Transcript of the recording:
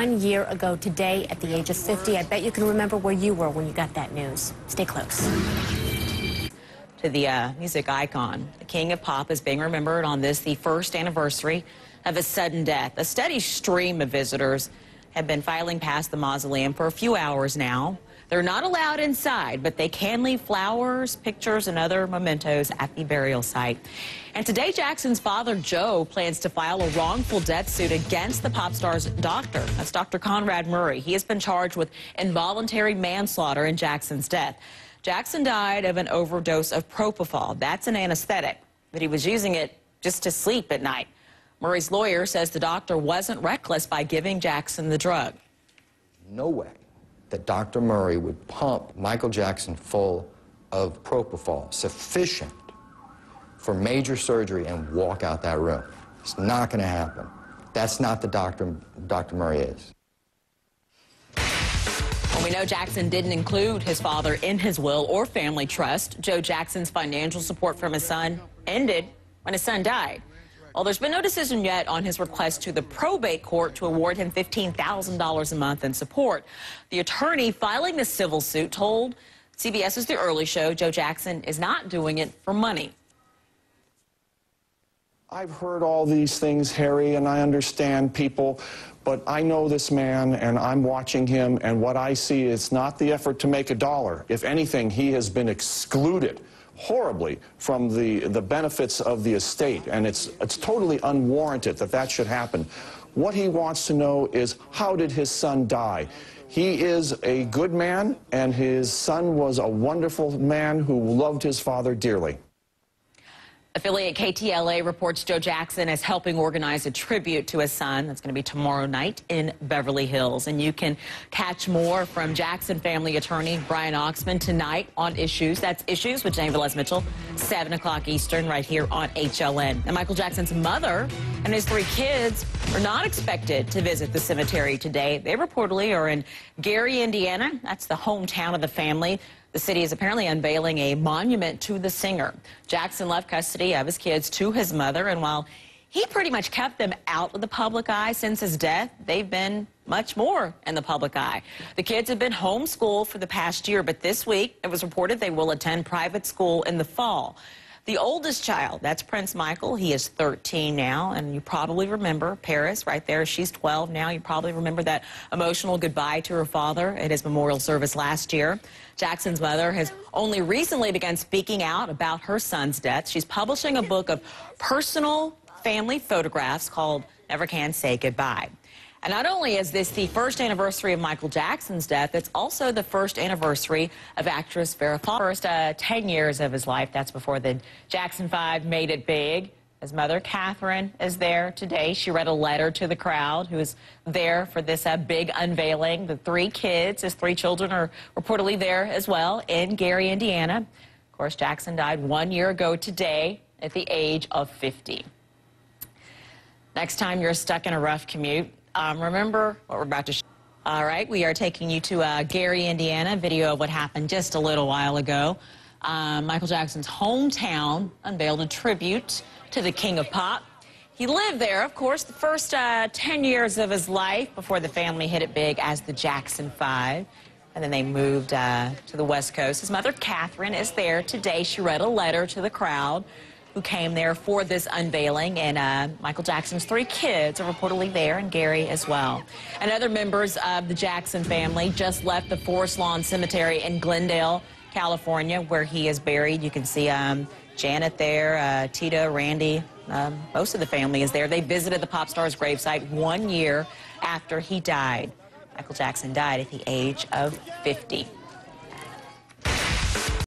1 year ago today at the age of 50. I bet you can remember where you were when you got that news. Stay close. To the music icon, the King of Pop is being remembered on this, the first anniversary of his sudden death. A steady stream of visitors have been filing past the mausoleum for a few hours now. They're not allowed inside, but they can leave flowers, pictures, and other mementos at the burial site. And today, Jackson's father, Joe, plans to file a wrongful death suit against the pop star's doctor. That's Dr. Conrad Murray. He has been charged with involuntary manslaughter in Jackson's death. Jackson died of an overdose of propofol. That's an anesthetic, but he was using it just to sleep at night. Murray's lawyer says the doctor wasn't reckless by giving Jackson the drug. No way that Dr. Murray would pump Michael Jackson full of propofol sufficient for major surgery and walk out that room. It's not going to happen. That's not the doctor Dr. Murray is. Well, we know Jackson didn't include his father in his will or family trust. Joe Jackson's financial support from his son ended when his son died. Well, there's been no decision yet on his request to the probate court to award him $15,000 a month in support. The attorney filing the civil suit told CBS's The Early Show Joe Jackson is not doing it for money. I've heard all these things, Harry, and I understand people, but I know this man, and I'm watching him, and what I see is not the effort to make a dollar. If anything, he has been excluded horribly from the benefits of the estate, and it's totally unwarranted that that should happen. What he wants to know is, how did his son die? He is a good man, and his son was a wonderful man who loved his father dearly. Affiliate KTLA reports Joe Jackson is helping organize a tribute to his son. That's going to be tomorrow night in Beverly Hills. And you can catch more from Jackson family attorney Brian Oxman tonight on Issues. That's Issues with Jane Velez Mitchell, 7 o'clock Eastern, right here on HLN. And Michael Jackson's mother and his 3 kids are not expected to visit the cemetery today. They reportedly are in Gary, Indiana. That's the hometown of the family. The city is apparently unveiling a monument to the singer. Jackson left custody of his kids to his mother, and while he pretty much kept them out of the public eye since his death, they've been much more in the public eye. The kids have been homeschooled for the past year, but this week it was reported they will attend private school in the fall. The oldest child, that's Prince Michael. He is 13 now, and you probably remember Paris right there. She's 12 now. You probably remember that emotional goodbye to her father at his memorial service last year. Jackson's mother has only recently begun speaking out about her son's death. She's publishing a book of personal family photographs called Never Can Say Goodbye. And not only is this the first anniversary of Michael Jackson's death, it's also the first anniversary of actress Farrah Fawcett. First 10 years of his life. That's before the Jackson 5 made it big. His mother, Catherine, is there today. She read a letter to the crowd who is there for this big unveiling. The 3 kids, his 3 children, are reportedly there as well in Gary, Indiana. Of course, Jackson died 1 year ago today at the age of 50. Next time you're stuck in a rough commute, remember what we're about to show. All right, we are taking you to Gary, Indiana, video of what happened just a little while ago. Michael Jackson's hometown unveiled a tribute to the King of Pop. He lived there, of course, the first 10 years of his life before the family hit it big as the Jackson 5. And then they moved to the West Coast. His mother, Catherine, is there today. She read a letter to the crowd who came there for this unveiling, and Michael Jackson's 3 kids are reportedly there in Gary as well. And other members of the Jackson family just left the Forest Lawn Cemetery in Glendale, California, where he is buried. You can see Janet there, Tita, Randy, most of the family is there. They visited the pop star's gravesite 1 year after he died. Michael Jackson died at the age of 50.